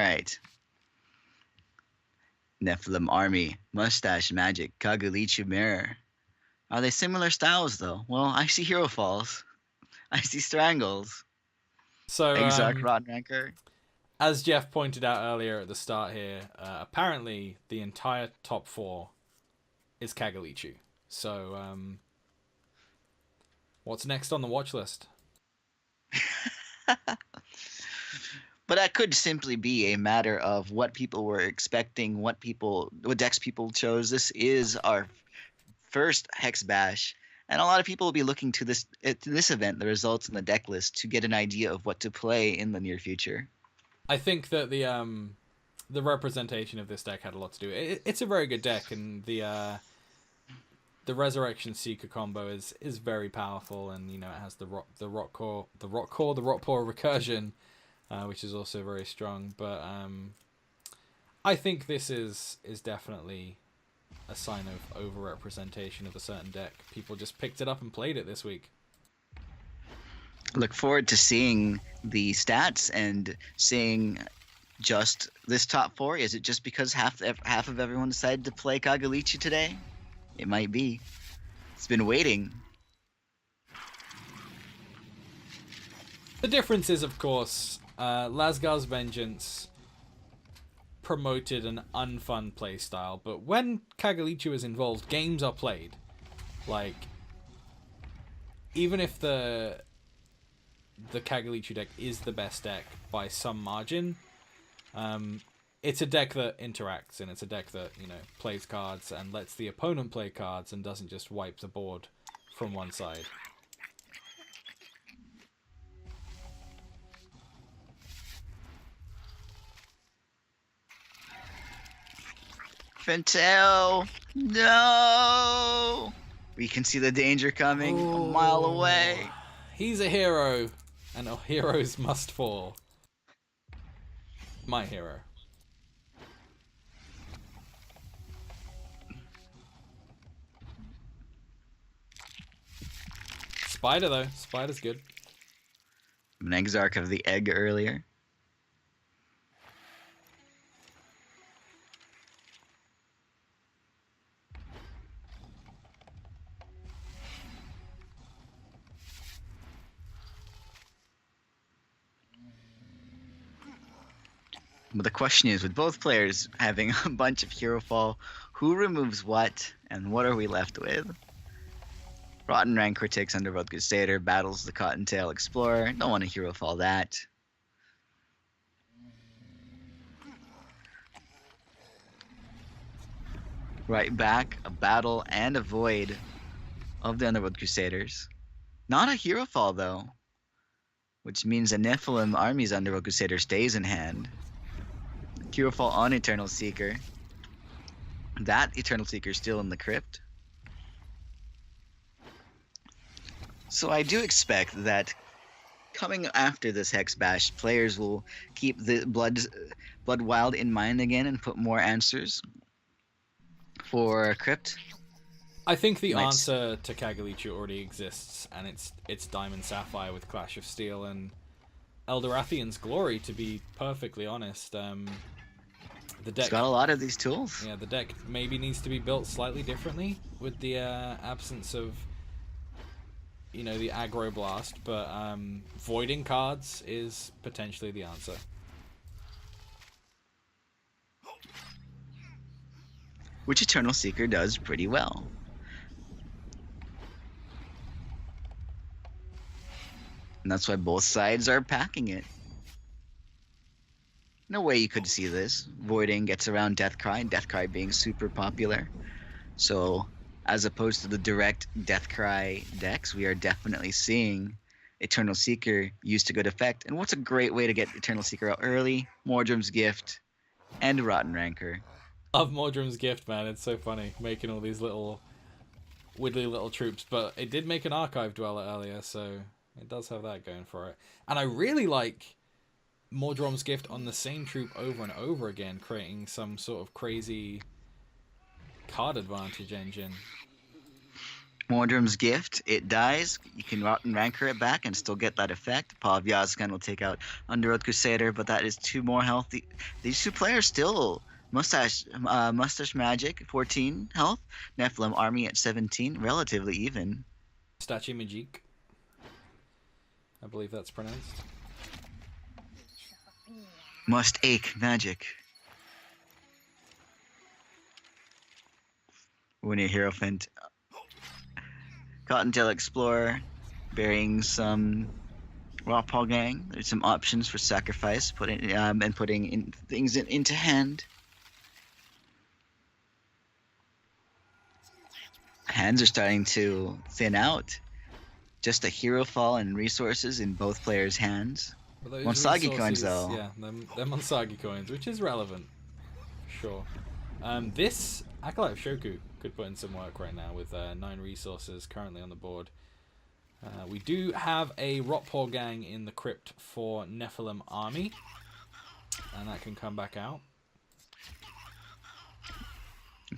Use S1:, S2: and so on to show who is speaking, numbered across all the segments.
S1: right. NephilimArmy, Mustachemagic, Kagalichu Mirror. Are they similar styles though? Well, I see Hero Falls. I see Strangles.
S2: So,
S1: Exarch Rotten Ranker.
S2: as Jeff pointed out earlier at the start here, apparently the entire top 4 is Kagalichu. So, what's next on the watch list?
S1: But that could simply be a matter of what people were expecting, what decks people chose. This is our first Hex Bash, and a lot of people will be looking to this event, the results in the deck list, to get an idea of what to play in the near future.
S2: I think that the representation of this deck had a lot to do. It's a very good deck, and the Resurrection Seeker combo is very powerful, and it has the rock core recursion, which is also very strong. But I think this is definitely a sign of overrepresentation of a certain deck. People just picked it up and played it this week.
S1: Look forward to seeing the stats and seeing just this top 4. Is it just because half of everyone decided to play Kagalichu today? It might be. It's been waiting.
S2: The difference is, of course, Lasgar's Vengeance promoted an unfun playstyle, but when Kagalichu is involved, games are played. Like, even if the Kagalichu deck is the best deck by some margin, it's a deck that interacts, and it's a deck that plays cards and lets the opponent play cards and doesn't just wipe the board from one side.
S1: Fentel, no! We can see the danger coming a mile away.
S2: He's a hero, and heroes must fall. My hero. Spider, though. Spider's good.
S1: An Exarch of the Egg earlier. But the question is, with both players having a bunch of Hero Fall, who removes what, and what are we left with? Rotten Rancor takes Underworld Crusader, battles the Cottontail Explorer. Don't want to Hero Fall that. Right back, a battle and a void of the Underworld Crusaders. Not a Hero Fall though, which means the NephilimArmy's Underworld Crusader stays in hand. Hero Fall on Eternal Seeker. That Eternal Seeker is still in the crypt. So I do expect that coming after this Hex Bash, players will keep the Blood Wild in mind again and put more answers for Crypt.
S2: I think the answer to Kagalichu already exists, and it's Diamond Sapphire with Clash of Steel and Eldorathian's Glory, to be perfectly honest. The deck,
S1: it's got a lot of these tools.
S2: Yeah, the deck maybe needs to be built slightly differently with the absence of the aggro blast, but voiding cards is potentially the answer.
S1: Which Eternal Seeker does pretty well. And that's why both sides are packing it. No way you could see this. Voiding gets around Deathcry, Deathcry being super popular. So, as opposed to the direct Deathcry decks, we are definitely seeing Eternal Seeker used to good effect. And what's a great way to get Eternal Seeker out early? Mordrum's Gift and Rotten Rancor.
S2: Love Mordrum's Gift, man. It's so funny, making all these little widdly little troops. But it did make an Archive Dweller earlier, so it does have that going for it. And I really like Mordrum's Gift on the same troop over and over again, creating some sort of crazy card advantage engine.
S1: Mordrum's Gift, it dies. You can rotten rancor it back and still get that effect. Paw of Yazgan will take out Underworld Crusader, but that is 2 more health. These 2 players still Mustachemagic 14 health, NephilimArmy at 17, relatively even.
S2: Mustachemagic, I believe that's pronounced.
S1: Must ache magic. When your Hierophant. Cottontail Explorer, burying some Raw Paw Gang. There's some options for sacrifice, putting things into hand. Hands are starting to thin out. Just a hero fall and resources in both players' hands. Monsagi coins, though.
S2: Yeah, they're Monsagi coins, which is relevant. Sure. This Acolyte of Shoku could put in some work right now with 9 resources currently on the board. We do have a Rotpaw Gang in the crypt for NephilimArmy, and that can come back out.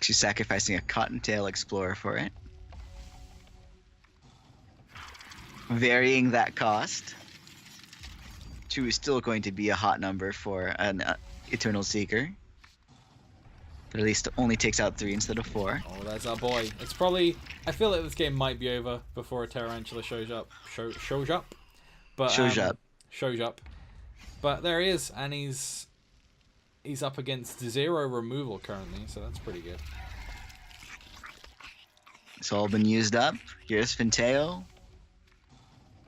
S1: She's sacrificing a Cottontail Explorer for it. Varying that cost. 2 is still going to be a hot number for an Eternal Seeker. But at least it only takes out 3 instead of 4.
S2: Oh, that's our boy. It's probably... I feel like this game might be over before a Tarantula shows up. Shows up? But, shows up. But there he is, and he's up against 0 removal currently, so that's pretty good.
S1: It's all been used up. Here's Finteo.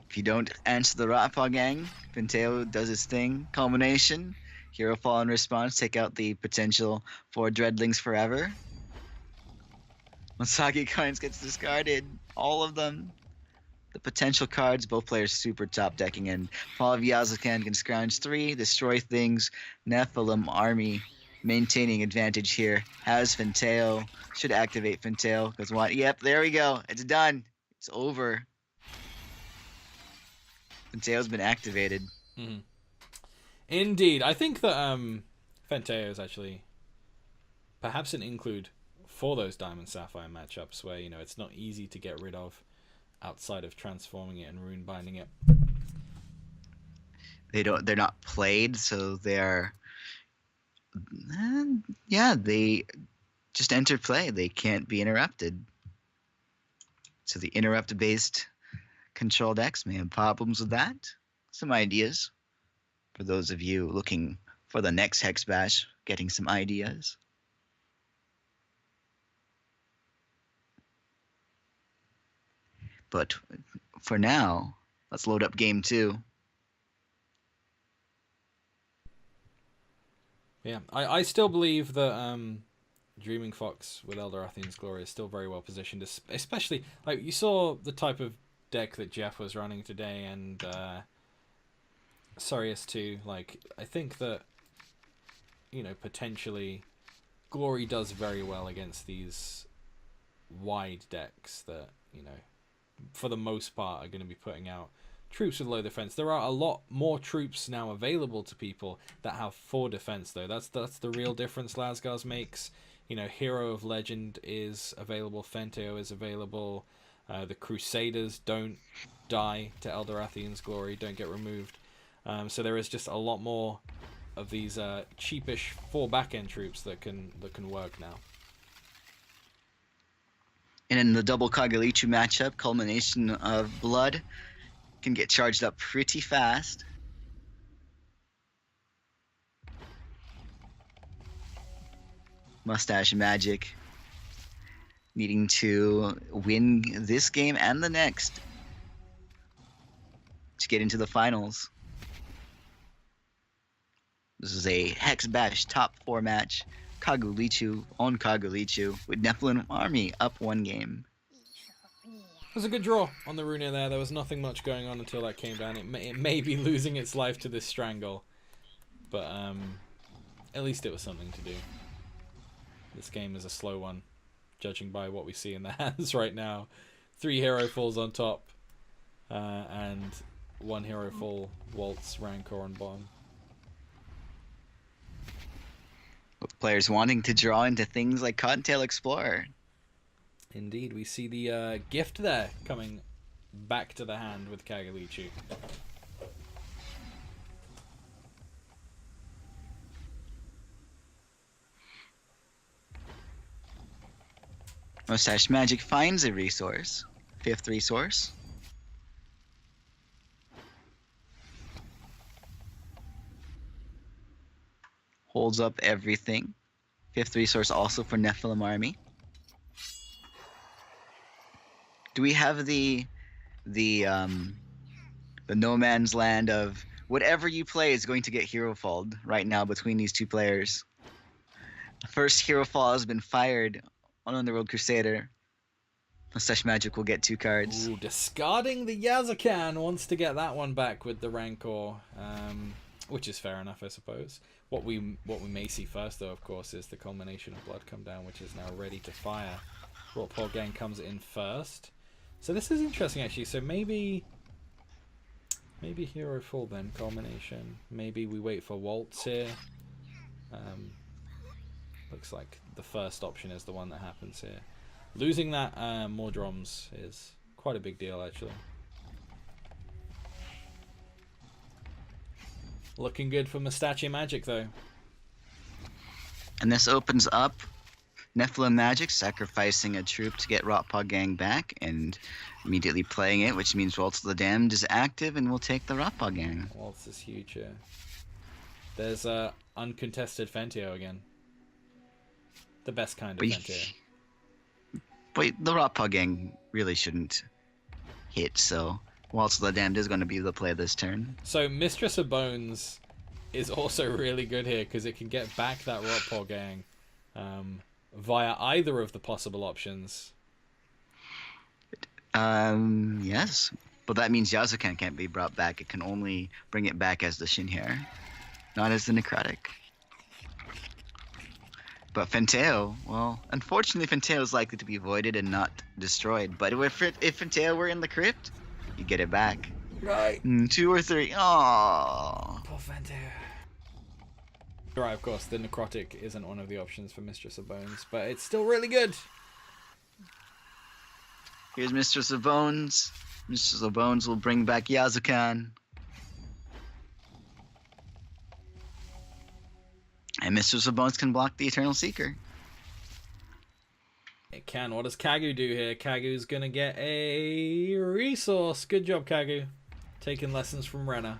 S1: If you don't answer the Rotpaw Gang, Finteo does his thing. Culmination. Hero fall in response, take out the potential for Dreadlings forever. Monsagi coins gets discarded. All of them. The potential cards, both players super top decking, and Paw of Yazakan can scrounge 3, destroy things. NephilimArmy maintaining advantage here. Has Finteo. Should activate Finteo. Because what? Yep, there we go. It's done. It's over. Finteo's been activated.
S2: Mm-hmm. Indeed. I think that Finteo is actually perhaps an include for those Diamond Sapphire matchups where, you know, it's not easy to get rid of outside of transforming it and rune binding it.
S1: They're not played, so they're they just enter play. They can't be interrupted. So the interrupt based control decks may have problems with that. Some ideas for those of you looking for the next Hex Bash, getting some ideas. But for now, let's load up game 2.
S2: Yeah, I still believe that Dreaming Fox with Eldorathian's Glory is still very well positioned, especially, like, you saw the type of deck that Jeff was running today, and Sorius too. Like, I think that, you know, potentially Glory does very well against these wide decks that, you know, for the most part are going to be putting out troops with low defense. There are a lot more troops now available to people that have 4 defense, though. That's the real difference Lasgars makes. You know, Hero of Legend is available, Fenteo is available, the Crusaders don't die to Eldorathian's Glory, don't get removed. So there is just a lot more of these cheapish 4 back-end troops that can work now.
S1: And in the double Kagalichu matchup, Culmination of Blood can get charged up pretty fast. Mustachemagic needing to win this game and the next to get into the finals. This is a Hex Bash top 4 match. Kagalichu on Kagalichu with NephilimArmy up 1 game.
S2: It was a good draw on the Runa there. There was nothing much going on until that came down. It may be losing its life to this Strangle, but at least it was something to do. This game is a slow one, judging by what we see in the hands right now. 3 hero falls on top, and 1 hero fall Waltz Rancor on bottom.
S1: With players wanting to draw into things like Cottontail Explorer.
S2: Indeed, we see the gift there coming back to the hand with Kagalichu.
S1: Mustachemagic finds a resource. 5th resource. Holds up everything. 5th resource also for NephilimArmy. Do we have the no man's land of whatever you play is going to get hero falled right now between these two players? The first hero fall has been fired on Underworld Crusader. Mustachemagic will get 2 cards.
S2: Ooh, discarding the Yazakan, wants to get that one back with the Rancor, which is fair enough, I suppose. What we may see first, though, of course, is the culmination of Blood come down, which is now ready to fire. Rotpog Gang comes in first. So this is interesting, actually. So maybe hero fall then, culmination. Maybe we wait for Waltz here. Looks like the first option is the one that happens here. Losing that more drums is quite a big deal, actually. Looking good for Mustachemagic, though.
S1: And this opens up NephilimArmy sacrificing a troop to get Rotpog Gang back and immediately playing it, which means Waltz of the Damned is active and will take the Rotpog Gang.
S2: Waltz is huge here. There's uncontested Fentio again. The best kind of Fentio.
S1: But the Rotpog Gang really shouldn't hit, so Waltz of the Damned is going to be the play this turn.
S2: So Mistress of Bones is also really good here because it can get back that Rotpog Gang via either of the possible options.
S1: Yes. But that means Yazakan can't be brought back. It can only bring it back as the Shinhair, not as the Necrotic. But Fenteo, well, unfortunately Fenteo is likely to be voided and not destroyed. But if Fenteo were in the crypt, you get it back.
S2: Right.
S1: 2 or 3. Aww.
S2: Poor Fenteo. Right, of course, the Necrotic isn't one of the options for Mistress of Bones, but it's still really good.
S1: Here's Mistress of Bones. Mistress of Bones will bring back Yazakan. And Mistress of Bones can block the Eternal Seeker.
S2: It can. What does Kagu do here? Kagu's gonna get a resource. Good job, Kagu. Taking lessons from Renna.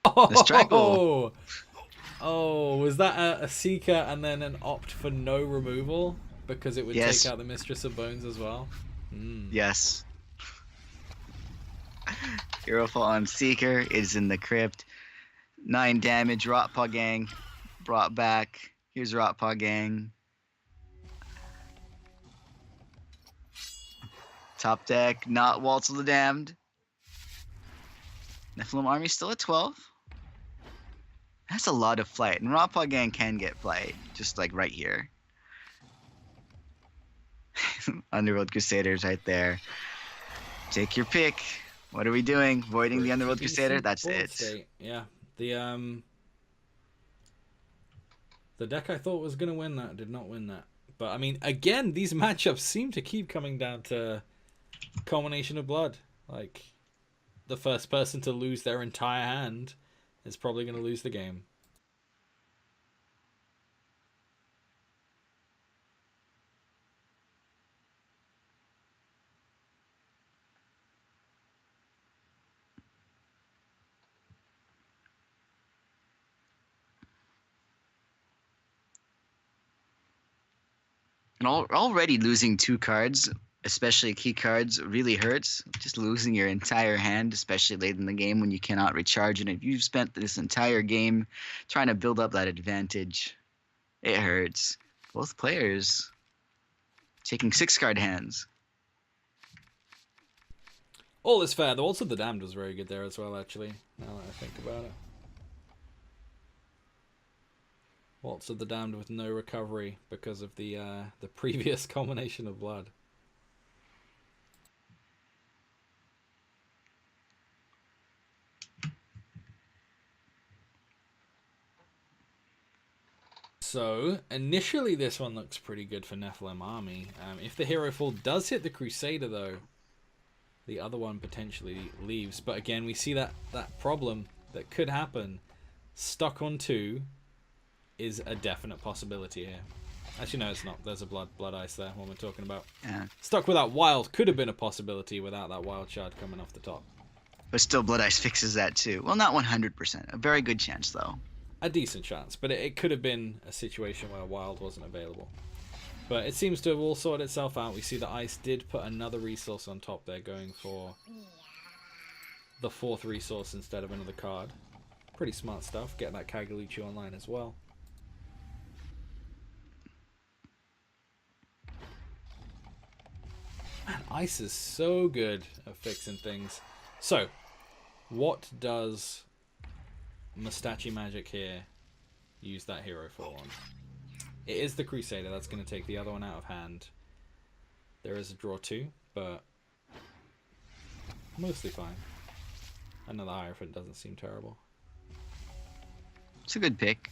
S1: The Straggle.
S2: Oh, was that a Seeker and then an opt for no removal? Because it would take out the Mistress of Bones as well?
S1: Yes. Hero fall on Seeker is in the crypt. 9 damage. Rotpog Gang brought back. Here's Rotpog Gang. Top deck, not Waltz of the Damned. NephilimArmy still at 12. That's a lot of flight, and Rotpog Gang can get flight, just like right here. Underworld Crusaders right there. Take your pick. What are we doing? Voiding the Underworld Crusader? That's it.
S2: State. Yeah. The deck I thought was going to win that did not win that. But, I mean, again, these matchups seem to keep coming down to culmination of blood. Like, the first person to lose their entire hand is probably going to lose the game.
S1: And already losing 2 cards, especially key cards, really hurts. Just losing your entire hand, especially late in the game when you cannot recharge. And if you've spent this entire game trying to build up that advantage, it hurts. Both players taking 6-card hands.
S2: All is fair. The Waltz of the Damned was very good there as well, actually, now that I think about it. Waltz of the Damned with no recovery because of the previous culmination of blood. So, initially this one looks pretty good for NephilimArmy. If the hero fall does hit the Crusader, though, the other one potentially leaves. But again, we see that problem that could happen. Stuck on 2 is a definite possibility here. Actually, no, it's not. There's a blood ice there, what we're talking about.
S1: Yeah.
S2: Stuck without wild could have been a possibility without that wild shard coming off the top.
S1: But still, blood ice fixes that too. Well, not 100%. A very good chance, though.
S2: A decent chance, but it could have been a situation where wild wasn't available. But it seems to have all sorted itself out. We see that ice did put another resource on top there, going for the 4th resource instead of another card. Pretty smart stuff. Get that Kagalichu online as well. Man, ice is so good at fixing things. So, what does Mustachemagic here use that hero for on? It is the Crusader. That's going to take the other one out of hand. There is a draw 2, but mostly fine. Another Hierophant doesn't seem terrible.
S1: It's a good pick.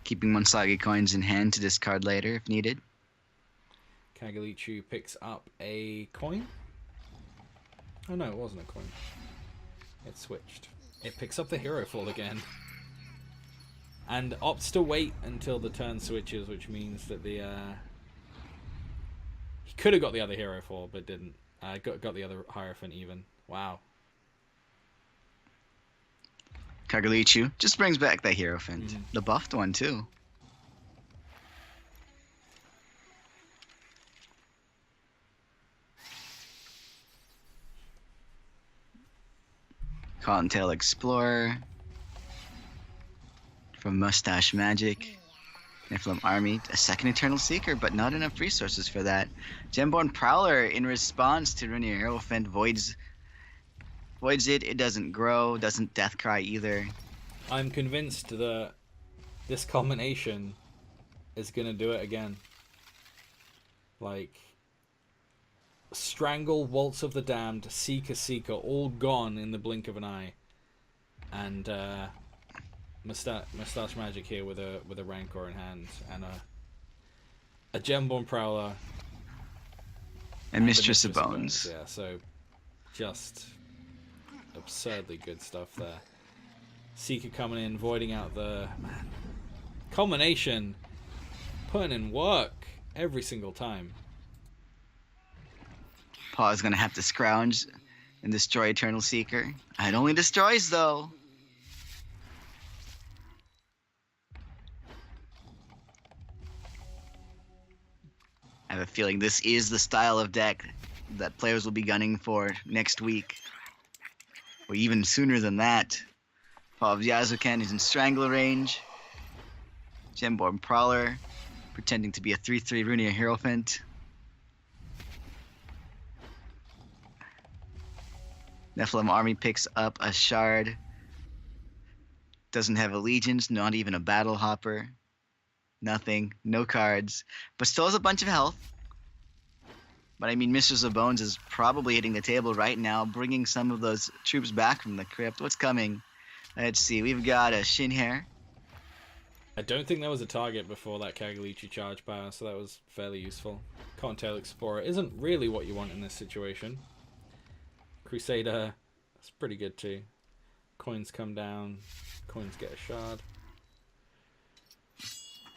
S1: Keeping Monsagi coins in hand to discard later if needed.
S2: Kagalichu picks up a coin. Oh no, it wasn't a coin. It switched. It picks up the hero fall again. And opts to wait until the turn switches, which means that the he could have got the other hero fall, but didn't. Got the other Hierophant even. Wow.
S1: Kagalichu just brings back that Hierophant. The buffed one too. Cottontail Explorer from Mustachemagic. NephilimArmy, a second Eternal Seeker, but not enough resources for that. Gemborn Prowler, in response to Runir Hierophant, voids it. It doesn't grow, doesn't Deathcry either.
S2: I'm convinced that this combination is going to do it again. Like, Strangle, Waltz of the Damned, Seeker, all gone in the blink of an eye. And Mustachemagic here with a Rancor in hand and a Gemborn Prowler
S1: and Mistress of Bones.
S2: Yeah, so just absurdly good stuff there. Seeker coming in, voiding out the culmination, putting in work every single time.
S1: Paul's gonna have to scrounge and destroy Eternal Seeker. It only destroys though. I have a feeling this is the style of deck that players will be gunning for next week. Or even sooner than that. Paul of Yazuken is in Strangler range. Gemborn Prowler, pretending to be a 3/3 Runir Hierophant. NephilimArmy picks up a shard. Doesn't have allegiance, not even a battle hopper. Nothing, no cards, but still has a bunch of health. But I mean, Mistress of Bones is probably hitting the table right now, bringing some of those troops back from the crypt. What's coming? Let's see, we've got a Shinhair.
S2: I don't think there was a target before that Kagalichu charge power, so that was fairly useful. Cottontail Explorer isn't really what you want in this situation. Crusader, that's pretty good too. Coins come down, coins get a shard.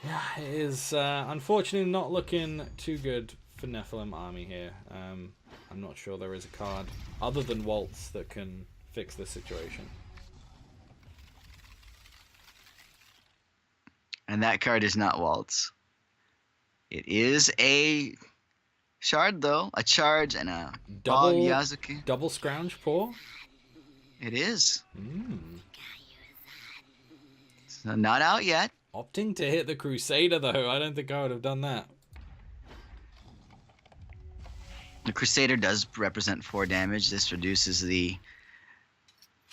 S2: Yeah, it is unfortunately not looking too good for NephilimArmy here. I'm not sure there is a card other than Waltz that can fix this situation.
S1: And that card is not Waltz. It is a shard though, a charge and a
S2: double
S1: Yazuki.
S2: Double scrounge pour?
S1: It is. So not out yet.
S2: Opting to hit the Crusader though. I don't think I would have done that.
S1: The Crusader does represent 4 damage. This reduces the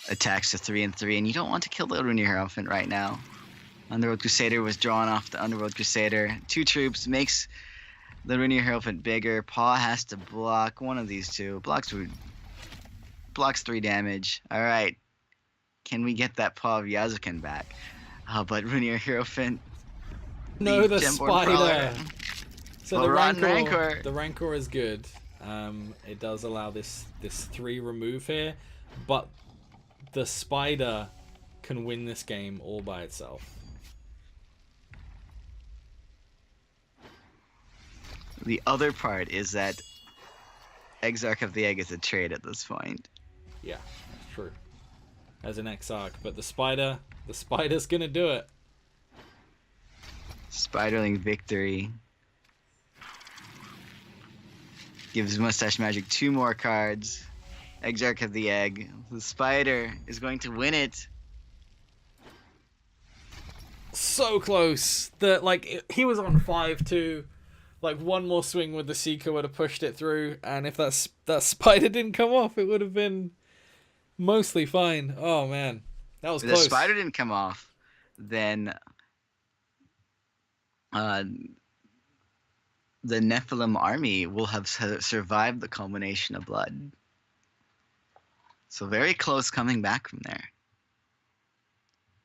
S1: attacks to 3 and 3, and you don't want to kill the Runir Hierophant right now. Underworld Crusader was drawn off the Underworld Crusader. 2 troops makes the Runir Hierophant bigger. Paw has to block one of these two. Blocks 3 damage. All right. Can we get that Paw of Yazuken back? But Runir Hierophant
S2: No, the
S1: Gemborn Prowler.
S2: spider. So
S1: Well,
S2: the
S1: rotten
S2: rancor,
S1: Rancor.
S2: the rancor is good. It does allow this 3 remove here, but the spider can win this game all by itself.
S1: The other part is that Exarch of the Egg is a trade at this point.
S2: Yeah, true. As an Exarch, but the spider's gonna do it.
S1: Spiderling victory. Gives Mustachemagic 2 more cards. Exarch of the Egg. The spider is going to win it.
S2: So close that he was on 5-2. Like one more swing with the Seeker would have pushed it through, and if that spider didn't come off, it would have been mostly fine. Oh man, that was close.
S1: If the spider didn't come off, then the NephilimArmy will have survived the culmination of blood. So very close coming back from there.